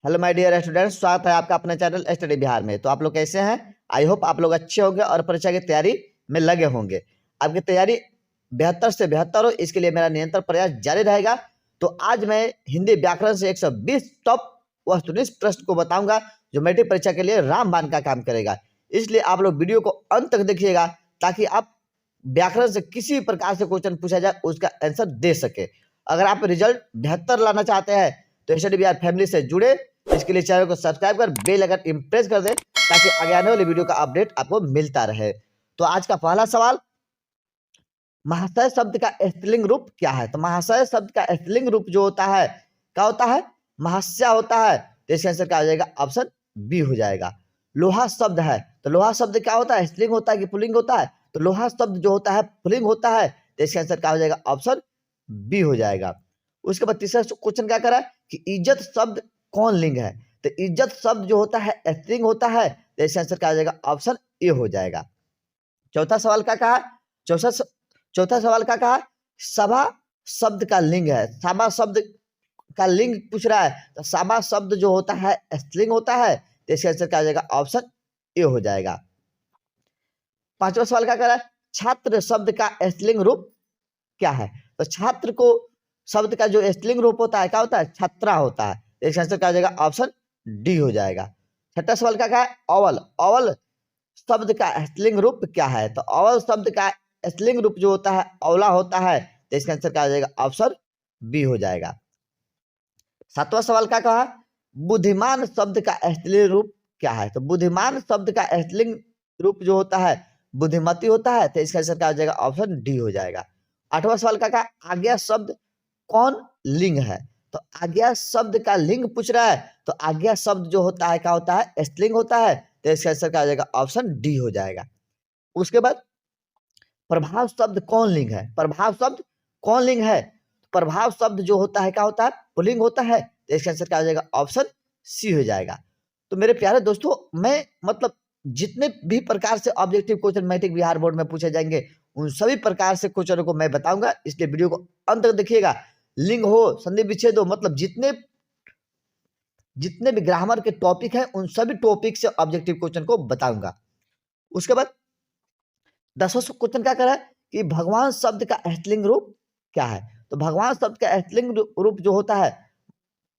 Hello my dear students, स्वागत है आपका अपने चैनल स्टडी बिहार में। तो आप लोग कैसे हैं? आई होप आप लोग अच्छे होंगे और परीक्षा की तैयारी में लगे होंगे। आपकी तैयारी बेहतर से बेहतर हो, इसके लिए मेरा निरंतर प्रयास जारी रहेगा। तो आज मैं हिंदी व्याकरण से 120 टॉप वस्तुनिष्ठ प्रश्न को बताऊंगा जो मैट्रिक परीक्षा के लिए रामबाण का काम करेगा। इसलिए आप लोग वीडियो को अंत तक देखिएगा ताकि आप व्याकरण से किसी प्रकार से क्वेश्चन पूछा जाए उसका आंसर दे सके। अगर आप रिजल्ट बेहतर लाना चाहते हैं तो स्टडी बिहार फैमिली से जुड़े। इसके लिए चैनल को सब्सक्राइब कर बेल आइकन इम्प्रेस कर दें ताकि आगे आने वाली वीडियो का अपडेट आपको मिलता रहे। तो आज का पहला सवाल, महाशय शब्द का स्त्रीलिंग रूप क्या है? तो महाशय शब्द का स्त्रीलिंग रूप जो होता है क्या होता है? महाशय होता है। तो इसका आंसर क्या हो जाएगा? ऑप्शन बी हो जाएगा। लोहा शब्द है, तो लोहा शब्द क्या होता है? स्त्रीलिंग होता है कि पुल्लिंग होता है? तो लोहा शब्द जो होता है पुल्लिंग होता है। तो इसका आंसर क्या हो जाएगा? ऑप्शन बी हो जाएगा। उसके बाद तीसरा क्वेश्चन क्या करा कि इज्जत शब्द कौन लिंग है? तो इज्जत शब्द जो होता है स्त्रीलिंग होता है। तो इसका आंसर क्या हो जाएगा? ऑप्शन ए हो जाएगा। चौथा सवाल क्या कहा? चौथा सवाल क्या कहा? सभा शब्द का लिंग है। सभा शब्द का लिंग पूछ रहा है, तो सभा शब्द जो होता है स्त्रीलिंग होता है। तो इसका आंसर क्या हो जाएगा? ऑप्शन ए हो जाएगा। पांचवा सवाल क्या कह रहा है? छात्र शब्द का स्त्रीलिंग रूप क्या है? तो छात्र को शब्द का जो स्त्रीलिंग रूप होता है क्या होता है? छात्रा होता है। तो इसका आंसर क्या हो जाएगा? ऑप्शन डी हो जाएगा। छठा सवाल क्या कहा है? अवल। अवल शब्द का स्त्रीलिंग रूप क्या है? तो अवल शब्द का स्त्रीलिंग रूप जो होता है अवला होता है। तो इसका आंसर क्या हो जाएगा? ऑप्शन बी हो जाएगा। सातवां सवाल क्या कहा? बुद्धिमान शब्द का स्त्रीलिंग रूप क्या है? तो बुद्धिमान शब्द का स्त्रीलिंग रूप जो होता है बुद्धिमती होता है। तो इसका आंसर क्या हो जाएगा? ऑप्शन डी हो जाएगा। आठवां सवाल क्या कहा? आज्ञा शब्द कौन लिंग है? तो आज्ञा शब्द का लिंग पूछ रहा है। तो आज्ञा शब्द जो होता है क्या होता है? स्त्रीलिंग होता है। तो इसका आंसर क्या हो जाएगा? ऑप्शन डी हो जाएगा। उसके बाद प्रभाव शब्द कौन लिंग है? प्रभाव शब्द कौन लिंग है? प्रभाव शब्द जो होता है क्या होता है? पुल्लिंग होता है। तो इसका आंसर क्या हो जाएगा? ऑप्शन सी हो जाएगा। तो मेरे प्यारे दोस्तों, मैं मतलब जितने भी प्रकार से objective question matric Bihar board में पूछे जाएंगे उन सभी प्रकार से क्वेश्चनों को मैं बताऊंगा, इसलिए वीडियो को अंत तक देखिएगा। लिंग हो, संधि विच्छेद हो, मतलब जितने जितने भी ग्रामर के टॉपिक हैं उन सभी टॉपिक से ऑब्जेक्टिव क्वेश्चन को बताऊंगा। उसके बाद 10वां क्वेश्चन क्या करा है कि भगवान शब्द का स्त्रीलिंग रूप क्या है? तो भगवान शब्द का स्त्रीलिंग रूप जो होता है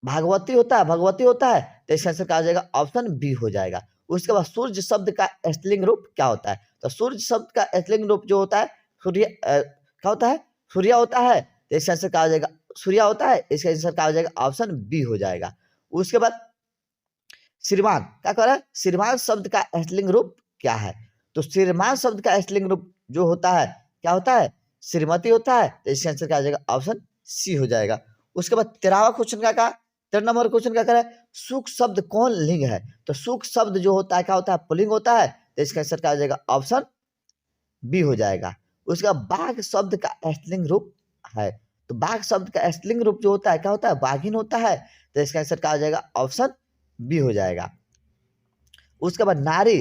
भागवती होता है, भगवती होता है। तो इसका आंसर क्या हो जाएगा? ऑप्शन बी हो जाएगा। उसके बाद सूर्य शब्द का स्त्रीलिंग रूप क्या होता है? तो सूर्य शब्द का स्त्रीलिंग रूप जो होता है सूर्य क्या होता है? सूर्या होता है। तो इसका आंसर क्या हो जाएगा? सूर्या होता है। इसका आंसर क्या हो जाएगा? ऑप्शन बी हो जाएगा। उसके बाद श्रीमान क्या कह रहा है? श्रीमान शब्द का स्त्रीलिंग रूप क्या है? तो श्रीमान शब्द का स्त्रीलिंग रूप जो होता है क्या होता है? श्रीमती होता है। तो इसका आंसर क्या हो जाएगा? ऑप्शन सी हो जाएगा। उसके बाद 13वां क्वेश्चन क्या कहा? 13 नंबर क्वेश्चन क्या कह रहा है? सुख शब्द कौन लिंग है? तो सुख शब्द जो होता है क्या होता है? पुल्लिंग होता है। तो इसका आंसर क्या हो जाएगा? ऑप्शन बी हो जाएगा। उसका बाघ शब्द का स्त्रीलिंग रूप है। तो बाघ शब्द का स्त्रीलिंग रूप जो होता है क्या होता है? बाघिन होता है। तो इसका आंसर क्या हो जाएगा? ऑप्शन बी हो जाएगा। उसके बाद नारी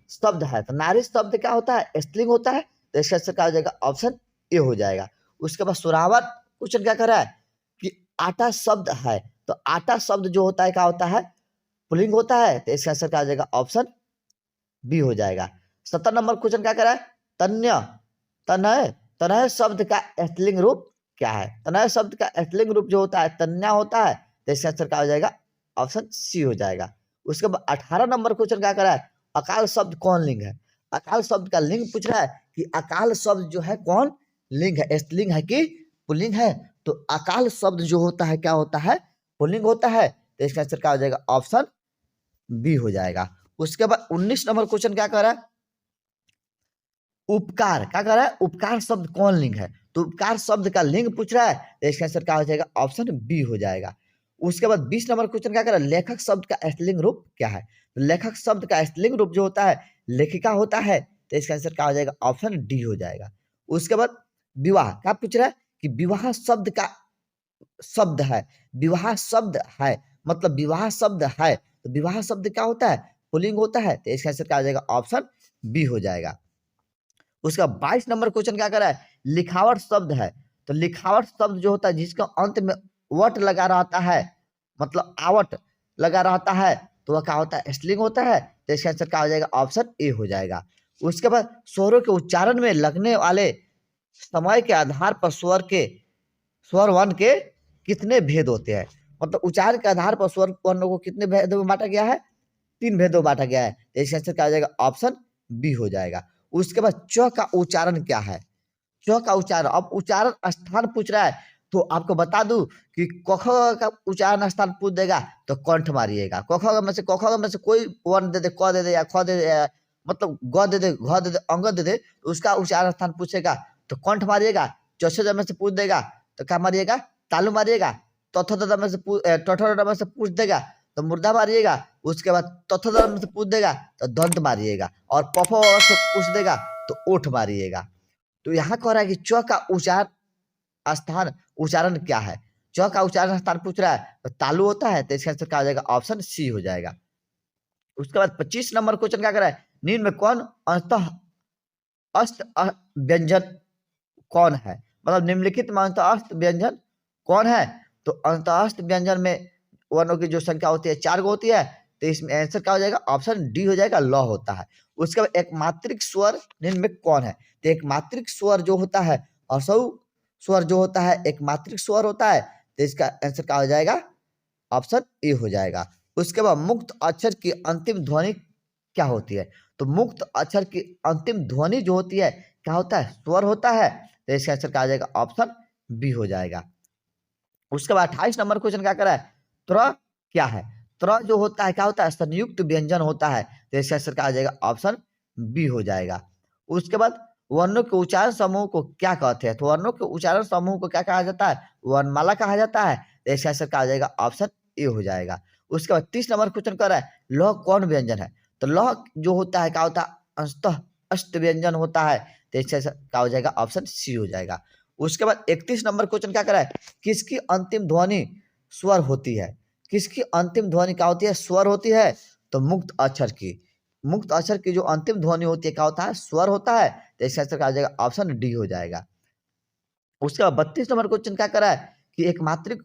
शब्द है, तो नारी शब्द क्या होता है? स्त्रीलिंग होता है। तो इसका आंसर क्या हो जाएगा? ऑप्शन ए हो जाएगा। उसके बाद सुरावत क्वेश्चन क्या कर रहा है कि आटा शब्द है। तो आटा शब्द जो होता है क्या होता है? पुल्लिंग होता है। तो इसका आंसर क्या हो जाएगा? ऑप्शन बी हो जाएगा। 17 नंबर क्वेश्चन क्या कर रहा है? तन्य तनय तनय शब्द का स्त्रीलिंग रूप क्या है? तनय शब्द का स्त्रीलिंग रूप जो होता है तन्या होता है। तो इसका आंसर क्या हो जाएगा? ऑप्शन सी हो जाएगा। उसके बाद 18 नंबर क्वेश्चन क्या कर रहा है? अकाल शब्द कौन लिंग है? अकाल शब्द का लिंग पूछ रहा है कि अकाल शब्द जो है कौन लिंग है? स्त्रीलिंग है कि पुल्लिंग है? तो अकाल शब्द जो होता है क्या होता है? पुल्लिंग होता है। तो इसका आंसर क्या हो जाएगा? ऑप्शन बी हो जाएगा। उसके बाद 19 नंबर क्वेश्चन क्या कर रहा है? उपकार क्या कर रहा है? उपकार शब्द कौन लिंग है? तो उपकार शब्द का लिंग पूछ रहा है। तो इसका आंसर क्या हो जाएगा? ऑप्शन बी हो जाएगा। उसके बाद 20 नंबर क्वेश्चन क्या कर रहा है? लेखक शब्द का स्त्रीलिंग रूप क्या है? तो लेखक शब्द का स्त्रीलिंग रूप जो होता है लेखिका होता है। तो इसका आंसर क्या हो जाएगा? ऑप्शन डी हो जाएगा। उसके बाद विवाह क्या पूछ रहा है कि विवाह शब्द का शब्द है, विवाह शब्द है, मतलब विवाह शब्द है। तो विवाह शब्द क्या होता है? पुल्लिंग होता है। तो इसका आंसर क्या हो जाएगा? ऑप्शन बी हो जाएगा। उसका 22 नंबर क्वेश्चन क्या कर रहा है? लिखावट शब्द है। तो लिखावट शब्द जो होता है जिसका अंत में वट लगा रहता है, मतलब आवट लगा रहता है तो वह क्या होता है, स्त्रीलिंग होता है। तो इसका आंसर क्या हो जाएगा, ऑप्शन ए हो जाएगा। उसके बाद स्वरों के उच्चारण में लगने वाले समय के आधार पर स्वर वर्ण के कितने भेद होते हैं। मतलब उच्चारण के आधार पर स्वर वर्णों को कितने भेदों में बांटा गया है, 3 भेदों में बांटा गया है। तो इसका आंसर क्या हो जाएगा, ऑप्शन बी हो जाएगा। उसके बाद च का उच्चारण क्या है, च का उच्चारण, अब उच्चारण स्थान पूछ रहा है तो आपको बता दूं कि कख का उच्चारण स्थान पूछ देगा तो कंठ मारिएगा। कख में से कोई वर्ण दे दे, क दे दे या ख दे दे या मतलब ग दे दे, घ दे दे, अंग दे दे, तो उसका उच्चारण स्थान पूछेगा तो कंठ मारिएगा। चौसे में से पूछ देगा तो क्या मारिएगा, तालु मारिएगा। तथोदर में से टठोदर में से पूछ देगा तो मुर्दा मारिएगा। उसके बाद तथोदर में से पूछ देगा तो दंत मारिएगा। और पफो से पूछ देगा तो ओठ मारिएगा। तो यहाँ कह रहा है कि च का उच्चारण क्या है, च का उच्चारण स्थान पूछ रहा है तो तालु होता है। तो इसका आंसर क्या हो जाएगा, ऑप्शन सी हो जाएगा। उसके बाद 25 नंबर क्वेश्चन क्या कर रहा है, निम्न में कौन अंतः अस्त व्यंजन कौन है, मतलब निम्नलिखित में अंतः अस्त व्यंजन कौन है। तो अंतः अस्त व्यंजन में वर्णों की जो संख्या होती है 4 गो होती है। तो इसमें आंसर क्या हो जाएगा, ऑप्शन डी हो जाएगा, ल होता है। उसके बाद एक मात्रिक स्वर निम्न में कौन है। तो एक मात्रिक स्वर जो होता है, असौ स्वर जो होता है एक मात्रिक स्वर होता है। तो इसका आंसर क्या हो जाएगा, ऑप्शन ए हो जाएगा। उसके बाद मुक्त अक्षर की अंतिम ध्वनि क्या होती है। तो मुक्त अक्षर की अंतिम ध्वनि जो होती है क्या होता है, स्वर होता है। तो इसका आंसर क्या हो जाएगा, ऑप्शन बी हो जाएगा। उसके बाद 28 नंबर क्वेश्चन क्या कर रहा है, त्र क्या है। त्र जो होता है क्या होता है, संयुक्त व्यंजन होता है। तो इसका आंसर क्या हो जाएगा, ऑप्शन बी हो जाएगा। उसके बाद वर्णों के उच्चारण समूह को क्या कहते हैं। तो वर्णों के उच्चारण समूह को क्या कहा जाता है, वर्णमाला कहा जाता है। तो इसका आंसर क्या हो जाएगा, ऑप्शन ए हो जाएगा। उसके बाद 30 नंबर क्वेश्चन कर रहा है, लौह कौन व्यंजन है। तो लौह जो होता है क्या होता है, अंशतः अष्ट व्यंजन होता है। तो इसका आंसर क्या हो जाएगा, ऑप्शन सी हो जाएगा। उसके बाद 31 नंबर क्वेश्चन क्या कर रहा है, किसकी अंतिम ध्वनि स्वर होती है। किसकी अंतिम ध्वनि क्या होती है, स्वर होती है। तो मुक्त अक्षर की, मुक्त अक्षर की जो अंतिम ध्वनि होती है क्या होता है, स्वर होता है। तो इसका आंसर क्या हो जाएगा, ऑप्शन डी हो जाएगा। उसके बाद 32 नंबर क्वेश्चन क्या कर रहा है कि एक मात्रिक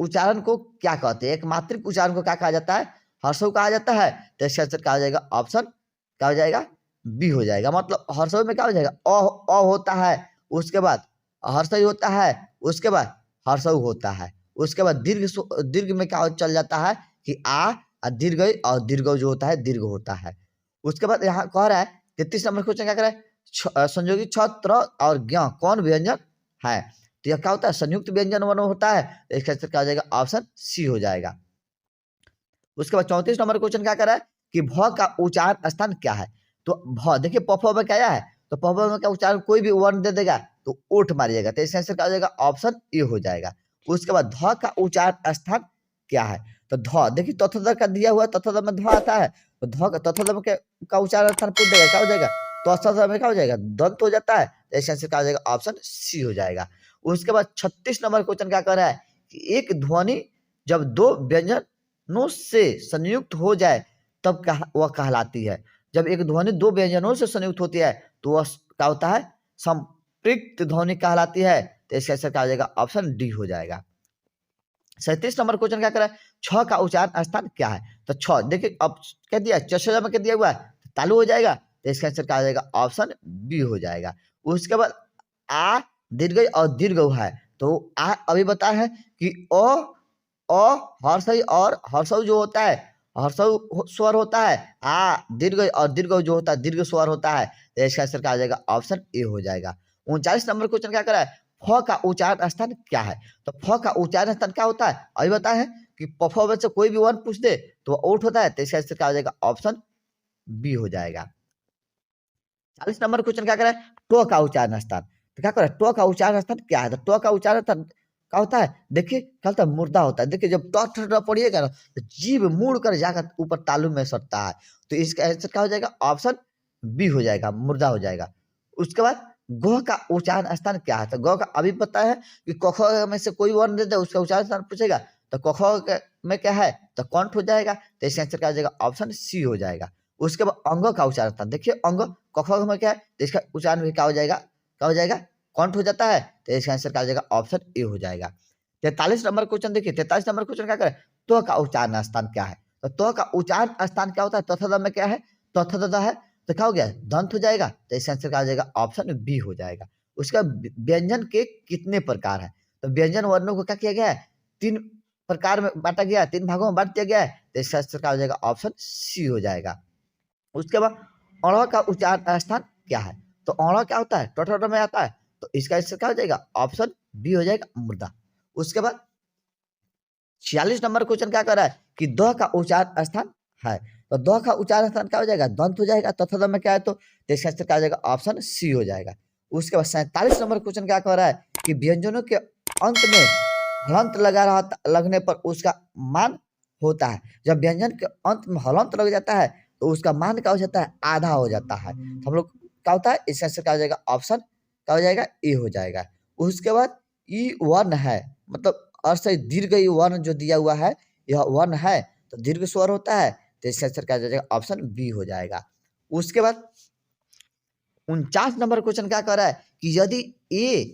उच्चारण को क्या कहते हैं। एक मात्रिक उच्चारण को क्या कहा जाता है, हर्षव कहा जाता है। तो इसका आंसर क्या हो जाएगा, ऑप्शन क्या हो जाएगा, बी हो जाएगा। मतलब हर्षव में क्या हो जाएगा, अ होता है, उसके बाद हर्षई होता है, उसके बाद हर्षव होता है। उसके बाद दीर्घ में क्या चल जाता है कि आ दीर्घ, और दीर्घ जो होता है दीर्घ होता है। उसके बाद यहाँ कह रहा है 33 नंबर क्वेश्चन क्या कर रहा है, संयोगी छत्र और ज्ञ कौन व्यंजन है। तो यह क्या होता है, संयुक्त व्यंजन वर्ण होता है। तो इसका आंसर क्या हो जाएगा, ऑप्शन सी हो जाएगा। उसके बाद 34 नंबर क्वेश्चन क्या कर रहा है कि भ का उच्चारण स्थान क्या है। तो भ देखिए पफ में क्या है, तो पफ में क्या उच्चारण कोई भी वर्ण दे देगा तो ओठ मारिएगा। तो इसका आंसर क्या हो जाएगा, ऑप्शन ए हो जाएगा। उसके बाद ध का उच्चारण स्थान क्या है। तो ध देखिए तथोदर का दिया हुआ, तथोदर में ध आता है। तो ध तथोदर का उच्चारण स्थान पूछ देगा, क्या हो जाएगा, तो तथोदर में क्या हो जाएगा, दंत हो जाता है। तो इसका आंसर क्या हो जाएगा, ऑप्शन सी हो जाएगा। उसके बाद 36 नंबर क्वेश्चन क्या कर रहा है कि एक ध्वनि जब दो व्यंजनों से संयुक्त हो जाए तब वह कहलाती है। जब एक ध्वनि दो व्यंजनों से संयुक्त होती है तो वह क्या होता है, संपृक्त ध्वनि कहलाती है। तो इसका आंसर क्या हो जाएगा, ऑप्शन डी हो जाएगा। 37 नंबर क्वेश्चन क्या कर रहा है, छ का उच्चारण स्थान क्या है। तो छ देखिए अब कह दिया, चशा में कह दिया हुआ है तालु हो जाएगा। तो इसका आंसर क्या हो जाएगा, ऑप्शन बी हो जाएगा। उसके बाद आ दीर्घ और दीर्घ है। तो आ अभी बताया है कि अ हर्षई और हर्षव जो होता है, हर्षव स्वर होता है। आ दीर्घ और दीर्घ जो होता है दीर्घ स्वर होता है। तो इसका आंसर क्या हो जाएगा, ऑप्शन ए हो जाएगा। 39 नंबर क्वेश्चन क्या कर रहा है, फ का उच्चारण स्थान क्या है। तो फ का उच्चारण स्थान क्या होता है, अभी बताया है कि पफ में से कोई भी वर्ण पूछ दे तो ओठ होता है। तो इसका आंसर क्या हो जाएगा, ऑप्शन बी हो जाएगा। 40 नंबर क्वेश्चन क्या कर रहा है, टो का उच्चारण स्थान। तो क्या कर रहा है, टो का उच्चारण स्थान क्या है। तो टो का उच्चारण स्थान क्या होता है, देखिए क्या होता है, मुर्दा होता है। देखिए जब ट पढ़िएगा ना तो जीभ मुड़ कर जाकर ऊपर तालु में सटता है। तो इसका आंसर क्या हो जाएगा, ऑप्शन बी हो जाएगा, मुर्दा हो जाएगा। उसके बाद ग का उच्चारण स्थान क्या है। तो ग का अभी पता है कि कख में से कोई वर्ण दे दे उसका उच्चारण स्थान पूछेगा। तो कख में क्या है, तो कंठ हो जाएगा। तो इसका आंसर क्या हो जाएगा, ऑप्शन सी हो जाएगा। उसके बाद अंग का उच्चारण स्थान, देखिए अंग कख में क्या है, तो इसका उच्चारण भी क्या हो जाएगा, क्या हो जाएगा, कंठ हो जाता है। तो इसका आंसर क्या हो जाएगा, ऑप्शन ए हो जाएगा। 43 नंबर क्वेश्चन देखिए, 43 नंबर क्वेश्चन क्या करे, त्व का उच्चारण स्थान क्या है? तो त्व का उच्चारण स्थान क्या होता है? तथा में क्या है? तथा है, तो क्या हो गया? दंत हो जाएगा। तो इसका आंसर क्या हो जाएगा? ऑप्शन बी हो जाएगा। उसका व्यंजन के कितने प्रकार है? तो व्यंजन वर्णों को क्या किया गया है? 3 प्रकार में बांटा गया है, 3 भागों में बांट दिया गया है। तो इसका आंसर क्या हो जाएगा? ऑप्शन सी हो जाएगा। उसके बाद अण का उच्चारण स्थान क्या है? तो अण क्या होता है? टोटल में आता है। तो इसका आंसर क्या हो जाएगा? ऑप्शन बी हो जाएगा, मृदा। उसके बाद 46 नंबर क्वेश्चन क्या कर रहा है कि द का उच्चारण स्थान है। तो द का उच्चारण स्थान क्या हो जाएगा? दंत हो जाएगा। तथा में क्या है? तो इसका आंसर क्या हो जाएगा? ऑप्शन सी हो जाएगा। उसके बाद 47 नंबर क्वेश्चन क्या कर रहा है कि व्यंजनों के अंत में हलंत लगने पर उसका मान होता है। जब व्यंजन के अंत में हलंत लग जाता है तो उसका मान क्या हो जाता है? आधा हो जाता है। तो हम लोग क्या होता है? इसका आंसर क्या हो जाएगा? ऑप्शन क्या हो जाएगा? ए हो जाएगा। उसके बाद ई वर्ण है, मतलब अर्थ से दीर्घ ई वर्ण जो दिया हुआ है, यह वर्ण है तो दीर्घ स्वर होता है। तो इसका आंसर क्या हो जाएगा? ऑप्शन बी हो जाएगा। उसके बाद 49 नंबर क्वेश्चन क्या कर रहा है कि यदि ए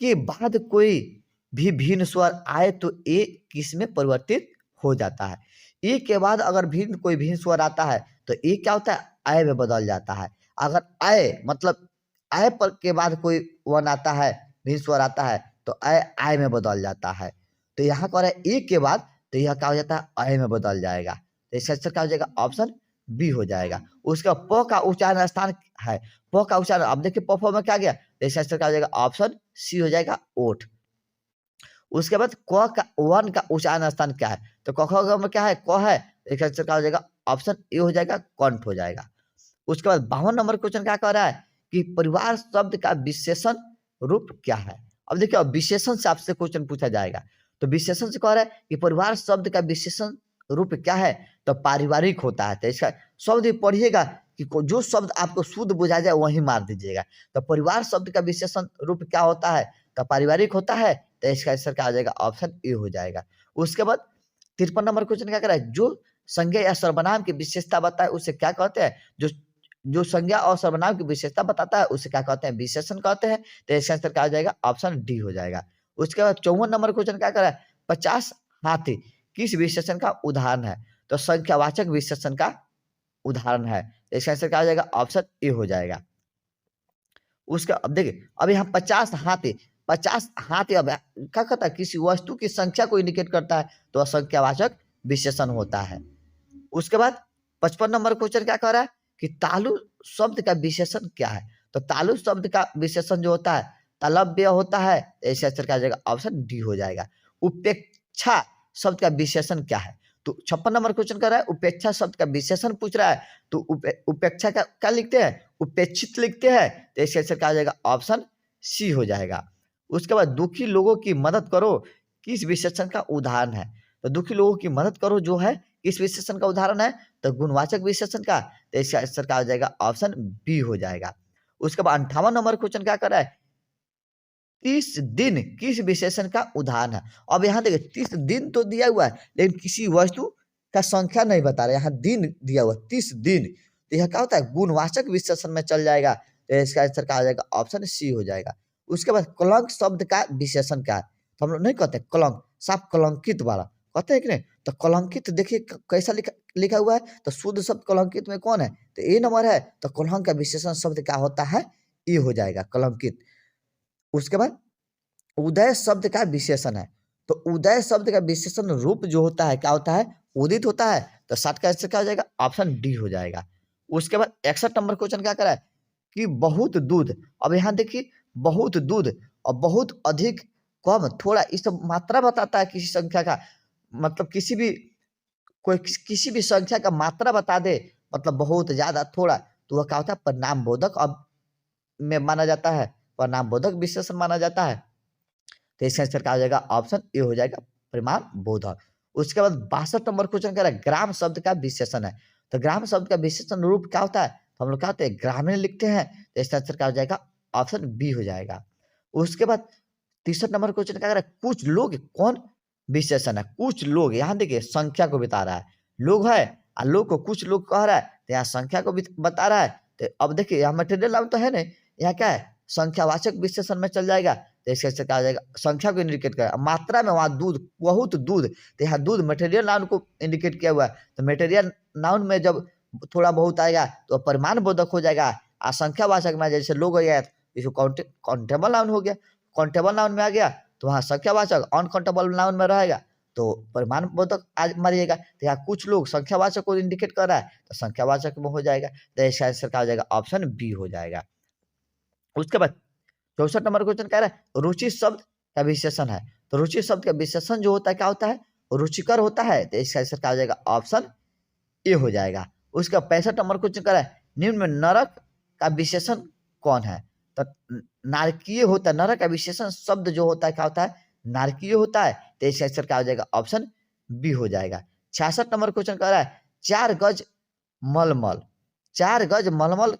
के बाद कोई भी भिन्न स्वर आए तो ए किस में परिवर्तित हो जाता है? ए के बाद अगर कोई भिन्न स्वर आता है तो ए क्या होता है? आय में बदल जाता है। अगर आय मतलब आय पर के बाद कोई वर्ण आता है, भिन्न स्वर आता है तो आय में बदल जाता है। तो यहाँ पर है ए के बाद, तो यह क्या हो जाता है? आय में बदल जाएगा। तो इसका आंसर क्या हो जाएगा? ऑप्शन बी हो जाएगा। उसका प का उच्चारण स्थान है। प का उच्चारण, अब देखिए प में क्या गया? तो इसका आंसर क्या हो जाएगा? ऑप्शन सी हो जाएगा, ओठ। उसके बाद क का वन का उच्चारण स्थान क्या है? तो क में क्या है? क है। इसका आंसर क्या हो जाएगा? ऑप्शन ए हो जाएगा, कंठ हो जाएगा। उसके बाद 52 नंबर क्वेश्चन क्या कह रहा है कि परिवार शब्द का विशेषण रूप क्या है? अब देखिए, विशेषण से आपसे क्वेश्चन पूछा जाएगा। तो विशेषण से कह रहा है कि परिवार शब्द का विशेषण रूप क्या है? तो पारिवारिक होता है। तो इसका शब्द पढ़िएगा कि जो शब्द आपको शुद्ध बुझा जाए वही मार दीजिएगा। तो परिवार शब्द का विशेषण रूप क्या होता है? तो पारिवारिक होता है। तो इसका आंसर क्या आ जाएगा? ऑप्शन ए हो जाएगा। उसके बाद 53 नंबर क्वेश्चन क्या कर रहा है? जो संज्ञा या सर्वनाम की विशेषता बताए उसे क्या कहते हैं? जो संज्ञा और सर्वनाम की विशेषता बताता है उसे क्या कहते हैं? विशेषण कहते हैं। तो इसका आंसर क्या आ जाएगा? ऑप्शन डी हो जाएगा। उसके बाद 54 नंबर क्वेश्चन क्या कर रहा है? 50 हाथी किस विशेषण का उदाहरण है? तो संख्यावाचक विशेषण का उदाहरण है। तो इसका आंसर क्या आ जाएगा? ऑप्शन ए हो जाएगा। उसका अब देखिए, अब यहाँ 50 हाथी, 50 हाथी अब क्या कहता है? किसी वस्तु की संख्या को इंडिकेट करता है, तो संख्यावाचक विशेषण होता है। उसके बाद 55 नंबर क्वेश्चन क्या कह रहा है कि तालु शब्द का विशेषण क्या है? तो तालु शब्द का विशेषण जो होता है तालव्य होता है। ऐसे आंसर क्या आ जाएगा? ऑप्शन डी हो जाएगा। उपेक्षा शब्द का विशेषण क्या है? तो 56 नंबर क्वेश्चन कर रहा है उपेक्षा शब्द का विशेषण पूछ रहा है। तो उपेक्षा का क्या लिखते हैं? उपेक्षित लिखते हैं। तो इसका आंसर क्या आ जाएगा? ऑप्शन सी हो जाएगा। उसके बाद दुखी लोगों की मदद करो किस विशेषण का उदाहरण है? तो दुखी लोगों की मदद करो जो है किस विशेषण का उदाहरण है? तो गुणवाचक विशेषण का। तो इसका आंसर क्या हो जाएगा? ऑप्शन बी हो जाएगा। उसके बाद 58 नंबर क्वेश्चन क्या कर रहा है? 30 दिन किस विशेषण का उदाहरण है? अब यहाँ देखिए 30 दिन तो दिया हुआ है लेकिन किसी वस्तु का संख्या नहीं बता रहा है। यहाँ दिन दिया हुआ 30 दिन, तो यह क्या होता है? गुणवाचक विशेषण में चल जाएगा। तो इसका आंसर क्या हो जाएगा? ऑप्शन सी हो जाएगा। उसके बाद कलंक शब्द का विशेषण क्या है? तो हम लोग नहीं कहते कलंक, साफ कलंकित वाला कहते हैं कि नहीं? तो कलंकित देखिए कैसा लिखा हुआ है। तो शुद्ध शब्द कलंकित में कौन है? तो ए नंबर है। तो कलंक का विशेषण शब्द क्या होता है? ए हो जाएगा, कलंकित। उसके बाद उदय शब्द का विशेषण है। तो उदय शब्द का विशेषण रूप जो होता है क्या होता है? उदित होता है। तो 60 का आंसर क्या हो जाएगा? ऑप्शन डी हो जाएगा। उसके बाद 61 नंबर क्वेश्चन क्या करा है कि बहुत दूध। अब यहाँ देखिए बहुत दूध और बहुत अधिक, कम, थोड़ा, इस सब मात्रा बताता है किसी संख्या का। मतलब किसी भी संख्या का मात्रा बता दे, मतलब बहुत ज्यादा, थोड़ा, तो वह क्या होता है? परिणाम बोधक अब में माना जाता है, परिणाम बोधक विशेषण माना जाता है। तो इसका आंसर क्या हो जाएगा? ऑप्शन ए हो जाएगा, परिमाण बोधक। उसके बाद 62 नंबर क्वेश्चन कह रहा है ग्राम शब्द का विशेषण है। तो ग्राम शब्द का विशेषण रूप क्या होता है? तो हम लोग क्या होते हैं? ग्रामीण लिखते हैं। तो इसका आंसर क्या हो जाएगा? ऑप्शन बी हो जाएगा। उसके बाद 63 नंबर क्वेश्चन क्या कह रहा है? कुछ लोग कौन विशेषण है? कुछ लोग, यहाँ देखिए संख्या को बता रहा है, लोग है और लोग को कुछ लोग कह रहा है, तो यहाँ संख्या को भी बता रहा है। तो अब देखिए यहाँ मटेरियल नाउन तो है नहीं, यहाँ क्या है? संख्यावाचक विशेषण में चल जाएगा। तो इसका आंसर क्या हो जाएगा, संख्या को इंडिकेट करेगा। मात्रा में वहाँ दूध, बहुत दूध, तो यहाँ दूध मटेरियल नाउन को इंडिकेट किया हुआ है, तो मटेरियल नाउन में जब थोड़ा बहुत आएगा तो परिमाण बोधक हो जाएगा। और संख्यावाचक में जैसे लोग हो गया, इसको काउंटेबल नाउन हो गया, काउंटेबल नाउन में आ गया तो वहाँ संख्यावाचक अनकाउंटेबल नाउन में रहेगा तो परिमाण बोधक आज मारिएगा। तो यहाँ कुछ लोग संख्यावाचक को इंडिकेट कर रहा है तो संख्यावाचक में हो जाएगा। तो इसका आंसर क्या हो जाएगा, ऑप्शन बी हो जाएगा। उसके बाद 64 नंबर क्वेश्चन कह रहा है रुचि शब्द का विशेषण है। तो रुचि शब्द का विशेषण जो होता है क्या होता है, रुचिकर होता है। तो इसका आंसर क्या हो जाएगा, ऑप्शन ए हो जाएगा। उसका 65 नंबर क्वेश्चन कह रहा है निम्न में नरक का विशेषण कौन है। तो नारकीय होता है, नरक का विशेषण शब्द जो होता है क्या होता है, नारकीय होता है। तो इसका आंसर क्या हो जाएगा, ऑप्शन बी हो जाएगा। 66 नंबर क्वेश्चन कह रहा है 4 गज मलमल, 4 गज मलमल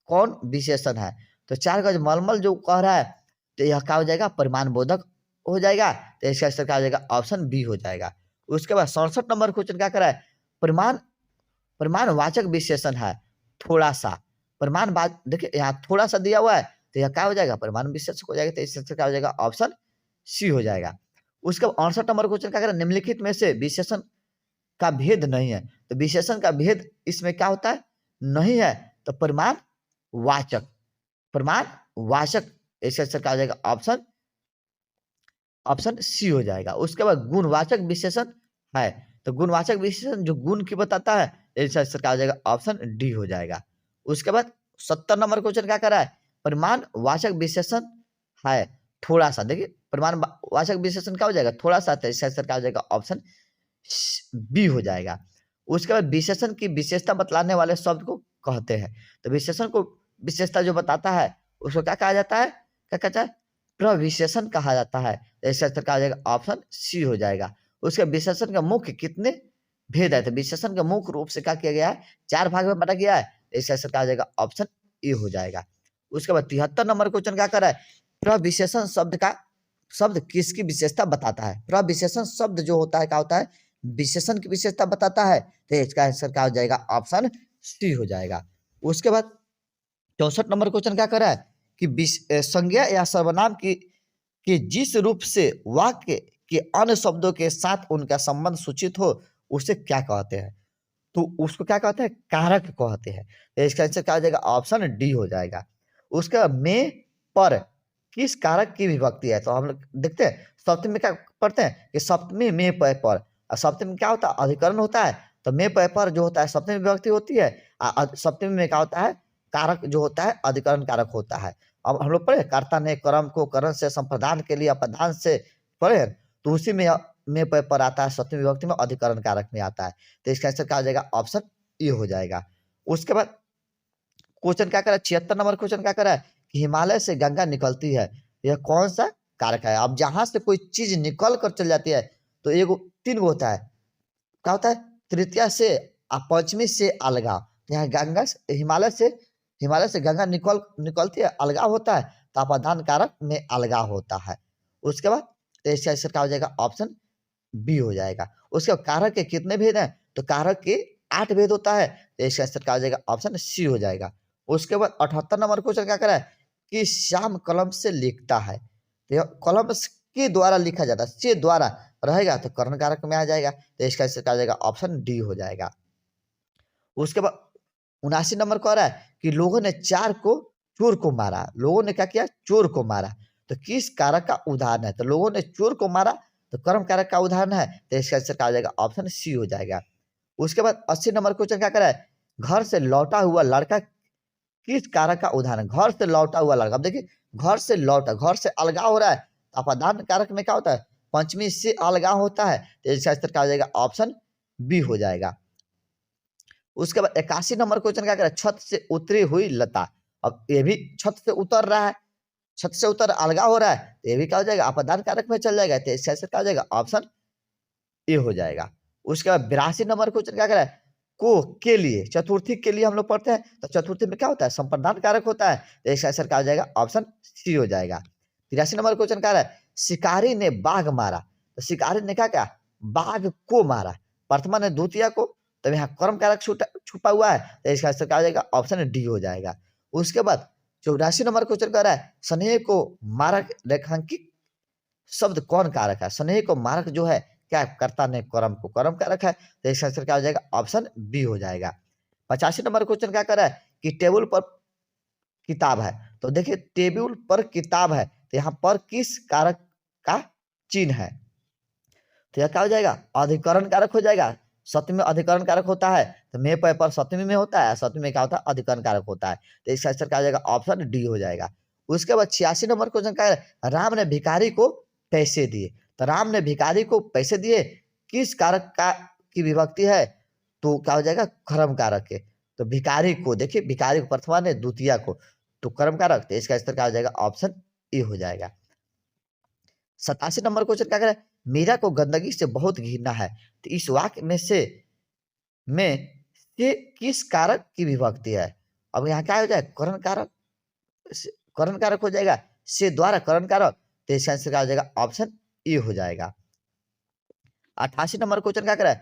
कौन विशेषण है। तो 4 गज मलमल जो कह रहा है तो यह क्या हो जाएगा, परिमाण बोधक हो जाएगा। तो इसका आंसर क्या हो जाएगा, ऑप्शन बी हो जाएगा। उसके बाद 67 नंबर क्वेश्चन क्या कर रहा है, परिमाणवाचक विशेषण है थोड़ा सा, देखिए यहाँ थोड़ा सा दिया हुआ है तो यह क्या हो जाएगा, परिमाण विशेषक हो जाएगा। तो इसका आंसर क्या हो जाएगा, ऑप्शन सी हो जाएगा। उसके बाद 68 नंबर क्वेश्चन क्या कर रहा है, निम्नलिखित में से विशेषण का भेद नहीं है। तो विशेषण का भेद इसमें क्या होता है, नहीं है। तो परिमाणवाचक, इसका आंसर क्या हो जाएगा, ऑप्शन सी हो जाएगा। उसके बाद गुणवाचक विशेषण है। तो गुणवाचक विशेषण जो गुण की बताता है, इसका आंसर क्या हो जाएगा, ऑप्शन डी हो जाएगा। उसके बाद 70 नंबर क्वेश्चन क्या कर रहा है, परिमाणवाचक विशेषण है थोड़ा सा। देखिए परिमाणवाचक विशेषण क्या हो जाएगा, थोड़ा सा। तो इसका आंसर क्या हो जाएगा, ऑप्शन बी हो जाएगा। उसके बाद विशेषण की विशेषता बतलाने वाले शब्द को कहते हैं। तो विशेषण को विशेषता जो बताता है उसको क्या कहा जाता है, क्या कहता है, प्रविशेषण कहा जाता है। तो इसका आंसर क्या हो जाएगा, ऑप्शन सी हो जाएगा। उसके विशेषण का मुख्य कितने भेद है। तो विशेषण का मुख्य रूप से क्या किया गया है, 4 भाग में बांटा गया है। इसका आंसर क्या हो जाएगा, ऑप्शन ए हो जाएगा। उसके बाद 73 नंबर क्वेश्चन क्या कर रहा है, प्रविशेषण शब्द किसकी विशेषता बताता है। प्रविशेषण शब्द जो होता है क्या होता है, विशेषण की विशेषता बताता है। तो इसका आंसर क्या हो जाएगा, ऑप्शन सी हो जाएगा। उसके बाद 64 नंबर क्वेश्चन क्या कर रहा है कि संज्ञा या सर्वनाम की जिस रूप से वाक्य के अन्य शब्दों के साथ उनका संबंध सूचित हो उसे क्या कहते हैं। तो उसको क्या कहते हैं, कारक कहते हैं। तो इसका आंसर क्या हो जाएगा, ऑप्शन डी हो जाएगा। उसके बाद में पर किस कारक की विभक्ति है। तो हम लोग देखते हैं सप्तमी में क्या पढ़ते हैं कि सप्तमी में पर, और सप्तमी में क्या होता है, अधिकरण होता है। तो में पर जो होता है सप्तमी विभक्ति होती है। सप्तमी में क्या होता है, कारक जो होता है अधिकरण कारक होता है। अब हम लोग पढ़े कर्ता ने कर्म को करण से संप्रदान के लिए अपदान से पढ़े, तो उसी में पर आता है, सप्तमी विभक्ति में अधिकरण कारक में आता है। तो इसका आंसर क्या हो जाएगा, ऑप्शन ए हो जाएगा। उसके बाद क्वेश्चन क्या करा, 76 नंबर क्वेश्चन क्या करा है कि हिमालय से गंगा निकलती है, यह कौन सा कारक है। अब जहां से कोई चीज निकल कर चल जाती है तो एगो 3 गो होता है, क्या होता है, तृतीया से पंचमी से अलगाव। यहाँ गंगा हिमालय से गंगा निकलती है, अलगाव होता है, तो अपादान कारक में अलगाव होता है। उसके बाद तो इसका आंसर क्या हो जाएगा, ऑप्शन बी हो जाएगा। उसके बाद कारक के कितने भेद हैं, तो कारक के 8 भेद होता है। तो इसका आंसर क्या हो जाएगा, ऑप्शन सी हो जाएगा। उसके बाद 78 नंबर क्वेश्चन क्या करा है कि श्याम कलम से लिखता है। तो कलम के द्वारा लिखा जाता है, से द्वारा रहेगा तो कर्ण कारक में आ जाएगा। तो इसका आंसर क्या हो जाएगा, ऑप्शन डी हो जाएगा। उसके बाद 79 नंबर कह रहा है कि लोगों ने चोर को मारा। लोगों ने क्या किया, चोर को मारा। तो किस कारक का उदाहरण है। तो लोगों ने चोर को मारा तो कर्म कारक का उदाहरण है। तो इसका आंसर क्या हो जाएगा, ऑप्शन सी हो जाएगा। उसके बाद 80 नंबर क्वेश्चन क्या करा है, घर से लौटा हुआ लड़का किस कारक का उदाहरण। घर से लौटा हुआ लड़का, अब देखिए घर से लौटा, घर से अलगाव हो रहा है, अपादान कारक में क्या होता है, पंचमी से अलगाव होता है। तो इसका आंसर क्या हो जाएगा, ऑप्शन बी हो जाएगा। उसके बाद 81 नंबर क्वेश्चन क्या कर रहा है, छत से उतरी हुई लता। अब ये भी छत से उतर रहा है, छत से उतर अलगाव हो रहा है, तो ये भी क्या हो जाएगा, अपादान कारक में चल जाएगा। तो इसका आंसर क्या हो जाएगा, ऑप्शन ए हो जाएगा। उसके बाद 82 नंबर क्वेश्चन क्या कर रहा है, को के लिए, चतुर्थी के लिए हम लोग पढ़ते हैं, तो चतुर्थी में क्या होता है, संप्रदान कारक होता है। तो इसका आंसर क्या हो जाएगा, ऑप्शन सी हो जाएगा। 83 नंबर क्वेश्चन क्या है, शिकारी ने बाघ मारा। तो शिकारी ने क्या बाघ को मारा, प्रथमा ने द्वितीय को, तो यहाँ कर्म कारक छुपा हुआ है। तो इसका आंसर क्या हो जाएगा, ऑप्शन डी हो जाएगा। उसके बाद 84 नंबर क्वेश्चन कह रहा है स्नेह को मारक रेखांकित शब्द कौन कारक है। स्नेह को मारक जो है क्या करता ने कर्म को कर्म कारक है, तो इसका आंसर क्या हो जाएगा, ऑप्शन बी हो जाएगा। 85 नंबर क्वेश्चन क्या कर रहा है कि टेबल पर किताब है, तो देखिए टेबल पर किताब है, तो यहाँ पर किस कारक का चिन्ह है, तो यह क्या हो जाएगा, अधिकरण कारक हो जाएगा। सप्तमी में अधिकरण कारक होता है, तो मे पर सप्तमी में होता है, सप्तमी में क्या होता है, अधिकरण कारक होता है, तो इसका आंसर क्या हो जाएगा, ऑप्शन डी हो जाएगा। उसके बाद 86 नंबर क्वेश्चन क्या है, राम ने भिखारी को पैसे दिए, तो राम ने भिखारी को पैसे दिए किस कारक का की विभक्ति है, तो क्या हो जाएगा, कर्म कारक के। तो भिखारी को देखिए, भिखारी को प्रथमा ने द्वितीय को, तो कर्म कारक, तो इसका आंसर क्या हो जाएगा, ऑप्शन ए हो जाएगा। 87 नंबर क्वेश्चन क्या करें, मीरा को गंदगी से बहुत घृणा है, तो इस वाक्य में से किस कारक की विभक्ति है। अब यहाँ क्या हो जाएगा, करण कारक, करण कारक हो जाएगा, से द्वारा करण कारक, तो इसका आंसर क्या हो जाएगा, ऑप्शन ए हो जाएगा। 88 नंबर क्वेश्चन क्या करें,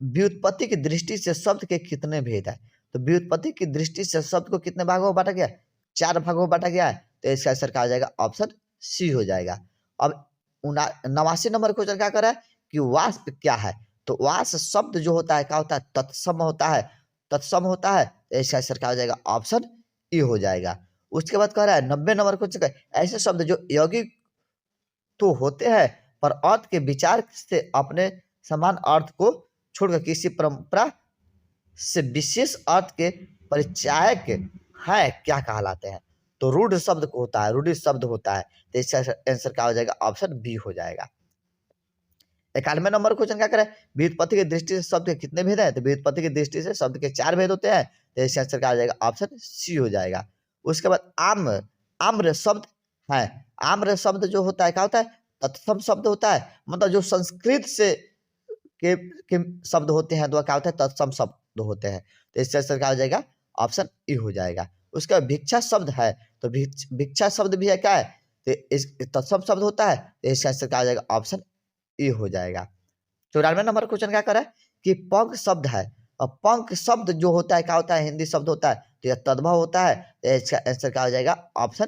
व्युत्पत्ति की दृष्टि से शब्द के कितने भेद है, तो व्युत्पत्ति की दृष्टि से शब्द को कितने भागों में बांटा गया, 4 भागों में बांटा गया है, तो इसका आंसर क्या हो जाएगा, ऑप्शन सी हो जाएगा। अब 89 नंबर क्वेश्चन क्या कर रहा है कि वाष्प क्या है, तो वाष्प शब्द जो होता है क्या होता है, तत्सम होता है, तत्सम होता है, तो इसका आंसर क्या हो जाएगा, ऑप्शन ए हो जाएगा। उसके बाद कह रहा है 90 नंबर क्वेश्चन, ऐसे शब्द जो यौगिक तो होते हैं पर अर्थ के विचार से अपने समान अर्थ को छोड़कर किसी परंपरा से विशेष अर्थ के परिचायक है क्या कहलाते हैं, तो रूढ़ शब्द होता है, रूढ़ शब्द होता है, तो इसका आंसर क्या हो जाएगा, ऑप्शन बी हो जाएगा। 91 नंबर क्वेश्चन क्या करें, व्युत्पत्ति की दृष्टि से शब्द के कितने भेद हैं, तो व्युत्पत्ति की दृष्टि से शब्द के 4 भेद होते हैं, तो इसका आंसर क्या हो जाएगा, ऑप्शन सी हो जाएगा। उसके बाद आम्र, आम्र शब्द है, आम्र शब्द जो होता है क्या होता है, तत्सम शब्द होता है, मतलब जो संस्कृत से के शब्द होते हैं, तो क्या होता है, तत्सम शब्द होते हैं, तो इसका आंसर क्या हो जाएगा, ऑप्शन ए हो जाएगा। उसका भिक्षा शब्द है, तो भिक्षा शब्द भी है क्या है, तो इस तत्सम शब्द होता है, तो इसका आंसर क्या हो जाएगा, ऑप्शन ए हो जाएगा। 94 नंबर क्वेश्चन क्या कर रहा है कि पंख शब्द है, और पंख शब्द जो होता है क्या होता है, हिंदी शब्द होता है, तो यह तद्भव होता है, तो इसका आंसर क्या हो जाएगा, ऑप्शन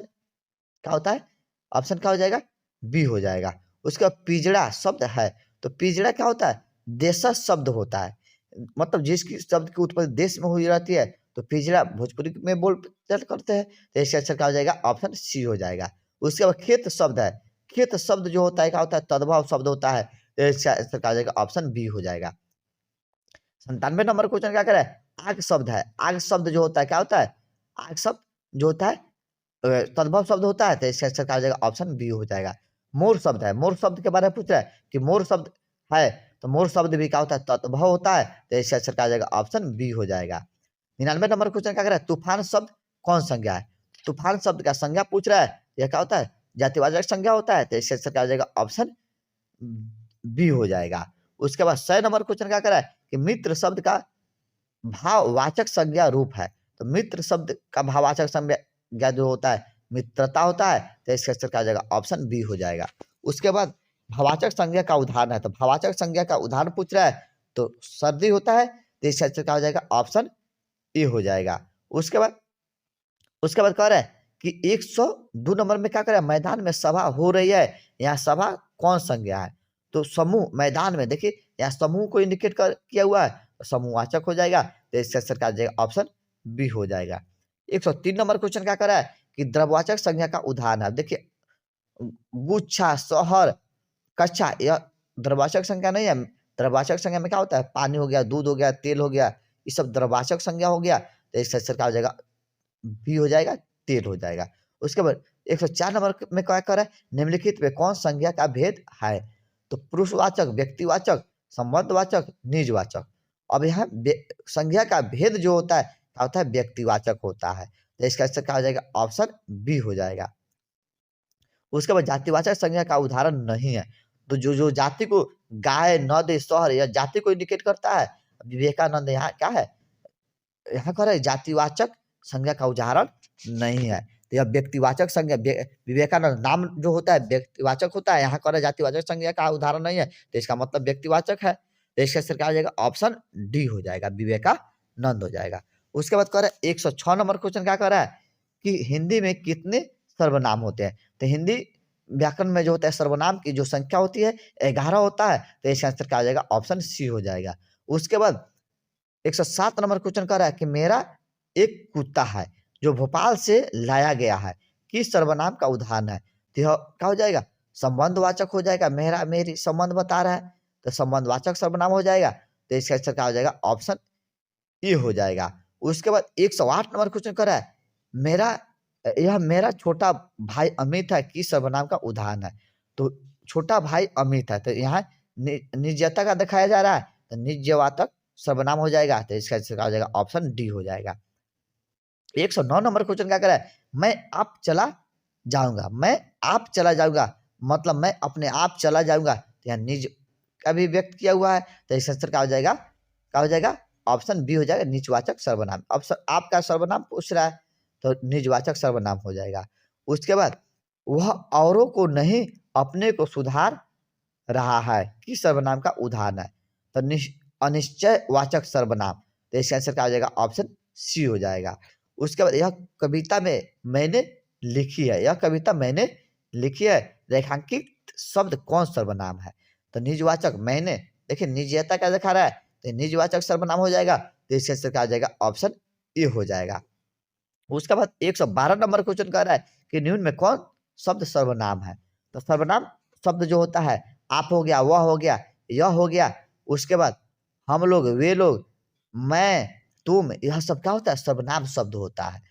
क्या होता है, ऑप्शन क्या हो जाएगा, बी हो जाएगा। उसका पिजड़ा शब्द है, तो पिजड़ा क्या होता है, देशज शब्द होता है, मतलब जिसकी शब्द की उत्पत्ति देश में हुई रहती है, तो पिजड़ा भोजपुरी में बोल करते हैं, तो इसका आंसर क्या हो जाएगा, ऑप्शन सी हो जाएगा। उसके बाद खेत शब्द है, खेत शब्द जो होता है क्या होता है, तद्भव शब्द होता है, तो इसका आंसर क्या हो जाएगा, ऑप्शन बी हो जाएगा। 97 नंबर क्वेश्चन क्या करे, आग शब्द है, आग शब्द जो होता है क्या होता है, आग शब्द जो होता है तद्भव शब्द होता है, तो इसका आंसर क्या हो जाएगा, ऑप्शन बी हो जाएगा। मोर शब्द है, मोर शब्द के बारे में पूछ रहा है कि मोर शब्द है, तो मोर शब्द भी क्या होता है, तद्भव होता है, तो इसका आंसर क्या हो जाएगा, ऑप्शन बी हो जाएगा। 99 नंबर क्वेश्चन क्या कर रहा है, तूफान शब्द कौन संज्ञा है, तूफान शब्द का संज्ञा पूछ रहा है, यह क्या होता है, जातिवाचक संज्ञा होता है, तो इसका आंसर क्या हो जाएगा, ऑप्शन बी हो जाएगा। उसके बाद 100 नंबर क्वेश्चन क्या कर रहा है कि मित्र शब्द का भाववाचक संज्ञा रूप है, तो मित्र शब्द का भाववाचक संज्ञा जो होता है मित्रता होता है, तो इसका आंसर क्या हो जाएगा, ऑप्शन बी हो जाएगा। उसके बाद भाववाचक संज्ञा का उदाहरण है, तो भाववाचक संज्ञा का उदाहरण पूछ रहा है, तो सर्दी होता है, तो इसका आंसर क्या हो जाएगा, ऑप्शन ए हो जाएगा। उसके बाद कह रहा है कि 102 नंबर में क्या कर रहा है, मैदान में सभा हो रही है, यहाँ सभा कौन संज्ञा है, तो समूह, मैदान में देखिए यहाँ समूह को इंडिकेट कर किया हुआ है, तो समूहवाचक हो जाएगा, तो इसका आंसर क्या हो जाएगा, ऑप्शन बी हो जाएगा। 103 नंबर क्वेश्चन क्या कर रहा है कि द्रव्यवाचक संज्ञा का उदाहरण है, देखिए गुच्छा, शहर, कक्षा, यह द्रव्यवाचक संज्ञा नहीं है। द्रव्यवाचक संज्ञा में क्या होता है, पानी हो गया, दूध हो गया, तेल हो गया, ये सब द्रव्यवाचक संज्ञा हो गया, तो इसका आंसर क्या हो जाएगा, बी हो जाएगा, तेल हो जाएगा। उसके बाद 104 नंबर में क्या कर रहा है, निम्नलिखित में कौन संज्ञा का भेद है, तो पुरुषवाचक, व्यक्तिवाचक, संबंधवाचक, निजवाचक। अब यहाँ संज्ञा का भेद जो होता है क्या होता है, व्यक्तिवाचक होता है, तो इसका आंसर क्या हो जाएगा, ऑप्शन बी हो जाएगा। उसके बाद जातिवाचक संज्ञा का उदाहरण नहीं है, तो जो जो जाति को गाय, नद, शहर या जाति को इंडिकेट करता है, विवेकानंद यहाँ क्या है, यहाँ कर है जातिवाचक संज्ञा का उदाहरण नहीं है, तो यह व्यक्तिवाचक संज्ञा, विवेकानंद नाम जो होता है व्यक्तिवाचक होता है, यहाँ कर जातिवाचक संज्ञा का उदाहरण नहीं है, तो इसका मतलब व्यक्तिवाचक है, तो इसका आंसर क्या हो जाएगा, ऑप्शन डी हो जाएगा, विवेकानंद हो जाएगा। उसके बाद कह रहा है 106 नंबर क्वेश्चन क्या कर रहा है कि हिंदी में कितने सर्वनाम होते हैं। तो हिंदी व्याकरण में जो होता है सर्वनाम की जो संख्या होती है 11 होता है। तो इसका आंसर क्या हो जाएगा, ऑप्शन सी हो जाएगा। उसके बाद 107 नंबर क्वेश्चन कर रहा है कि मेरा एक कुत्ता है जो भोपाल से लाया गया है, किस सर्वनाम का उदाहरण है। तो यह क्या हो जाएगा, संबंधवाचक हो जाएगा। मेरा मेरी संबंध बता रहा है तो संबंधवाचक सर्वनाम हो जाएगा। तो इसका आंसर क्या हो जाएगा, ऑप्शन ए हो जाएगा। उसके बाद 108 नंबर क्वेश्चन कर रहा है मेरा यह मेरा छोटा भाई अमित है, किस सर्वनाम का उदाहरण है। तो छोटा भाई अमित है, तो यहाँ निजता का दिखाया जा रहा है तो निजवाचक सर्वनाम हो जाएगा। तो इसका आंसर क्या हो जाएगा, ऑप्शन डी हो जाएगा। 109 नंबर क्वेश्चन क्या कर रहा है, मैं आप चला जाऊंगा, मैं आप चला जाऊंगा मतलब मैं अपने आप चला जाऊंगा। तो यहाँ निज का भी व्यक्त किया हुआ है। तो इसका आंसर क्या हो जाएगा, क्या हो जाएगा, ऑप्शन बी हो जाएगा, निजवाचक सर्वनाम। ऑप्शन आपका सर्वनाम पूछ रहा है तो निजवाचक सर्वनाम हो जाएगा। उसके बाद वह औरों को नहीं अपने को सुधार रहा है, किस सर्वनाम का उदाहरण है। तो अनिश्चयवाचक सर्वनाम। तो इसका आंसर क्या हो जाएगा, ऑप्शन सी हो जाएगा। उसके बाद यह कविता में मैंने लिखी है, यह कविता मैंने लिखी है, रेखांकित शब्द कौन सर्वनाम है। तो निजवाचक मैंने, देखिए निजता क्या दिखा रहा है तो निजवाचक सर्वनाम हो जाएगा। तो इसका आंसर क्या हो जाएगा, ऑप्शन ए हो जाएगा। उसके बाद 112 नंबर क्वेश्चन कह रहा है कि निम्न में कौन शब्द सर्वनाम है। तो सर्वनाम शब्द जो होता है आप हो गया, वह हो गया, यह हो गया, उसके बाद हम लोग, वे लोग, मैं, तुम, यह सब क्या होता है, सर्वनाम शब्द होता है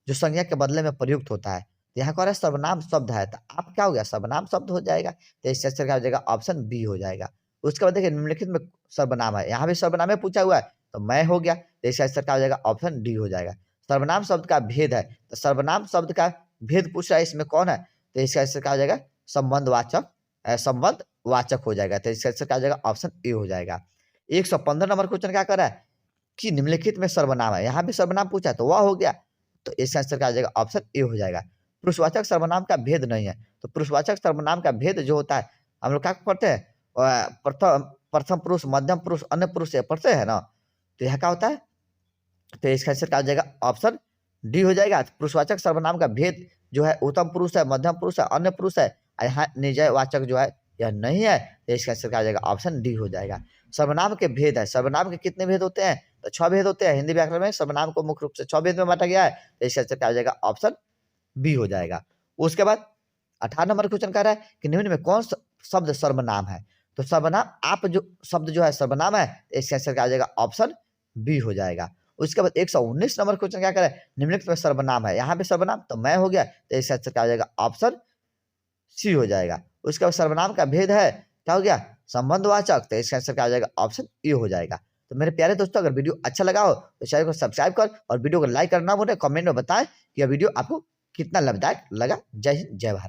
जो संज्ञा के बदले में प्रयुक्त होता है। तो यहाँ कह रहा है सर्वनाम शब्द है तो आप क्या हो गया, सर्वनाम शब्द हो जाएगा। तो इससे आंसर क्या हो जाएगा, ऑप्शन बी हो जाएगा। उसके बाद देखिए निम्नलिखित में सर्वनाम है, यहाँ भी सर्वनाम पूछा हुआ है तो मैं हो गया। तो इसका आंसर क्या हो जाएगा, ऑप्शन डी हो जाएगा। सर्वनाम शब्द का भेद है तो सर्वनाम शब्द का भेद पूछ रहा है, इसमें कौन है। तो इसका आंसर क्या हो जाएगा, संबंधवाचक, संबंधवाचक हो जाएगा। तो इसका आंसर क्या हो जाएगा, ऑप्शन ए हो जाएगा। 115 नंबर क्वेश्चन क्या कर रहा है कि निम्नलिखित में सर्वनाम है, यहाँ भी सर्वनाम पूछा है तो वह हो गया। तो इसका आंसर क्या हो जाएगा, ऑप्शन ए हो जाएगा। पुरुषवाचक सर्वनाम का भेद नहीं है। तो पुरुषवाचक सर्वनाम का भेद जो होता है हम लोग क्या पढ़ते हैं, प्रथम पुरुष, मध्यम पुरुष, अन्य पुरुष से पढ़ते हैं ना। तो यह क्या होता है, तो इसका आंसर क्या हो जाएगा, ऑप्शन डी हो जाएगा। पुरुषवाचक सर्वनाम का भेद जो है उत्तम पुरुष है, मध्यम पुरुष है, अन्य पुरुष है। यहाँ निजवाचक जो है यह नहीं है। तो इसका आंसर क्या हो जाएगा, ऑप्शन डी हो जाएगा। सर्वनाम के भेद है, सर्वनाम के कितने भेद होते हैं, तो 6 भेद होते हैं। हिंदी व्याकरण में सर्वनाम को मुख्य रूप से 6 भेद में बांटा गया है। तो इसका आंसर क्या हो जाएगा, ऑप्शन बी हो जाएगा। उसके बाद 18 नंबर क्वेश्चन कह रहा है कि निम्न में कौन शब्द सर्वनाम है। तो सर्वनाम आप जो शब्द जो है सर्वनाम है। तो इसका आंसर क्या हो जाएगा, ऑप्शन बी हो जाएगा। उसके बाद 119 नंबर क्वेश्चन क्या करे, निम्नलिखित में सर्वनाम है, यहाँ पे सर्वनाम तो मैं हो गया। तो इसका आंसर क्या हो जाएगा, ऑप्शन सी हो जाएगा। उसके बाद सर्वनाम का भेद है, क्या हो गया, संबंधवाचक। तो इसका आंसर क्या हो जाएगा, ऑप्शन ए हो जाएगा। तो मेरे प्यारे दोस्तों अगर वीडियो अच्छा लगा हो तो चैनल को सब्सक्राइब कर और वीडियो को लाइक करना भूलें। कमेंट में बताएं कि यह वीडियो आपको कितना लाभदायक लगा। जय हिंद, जय भारत।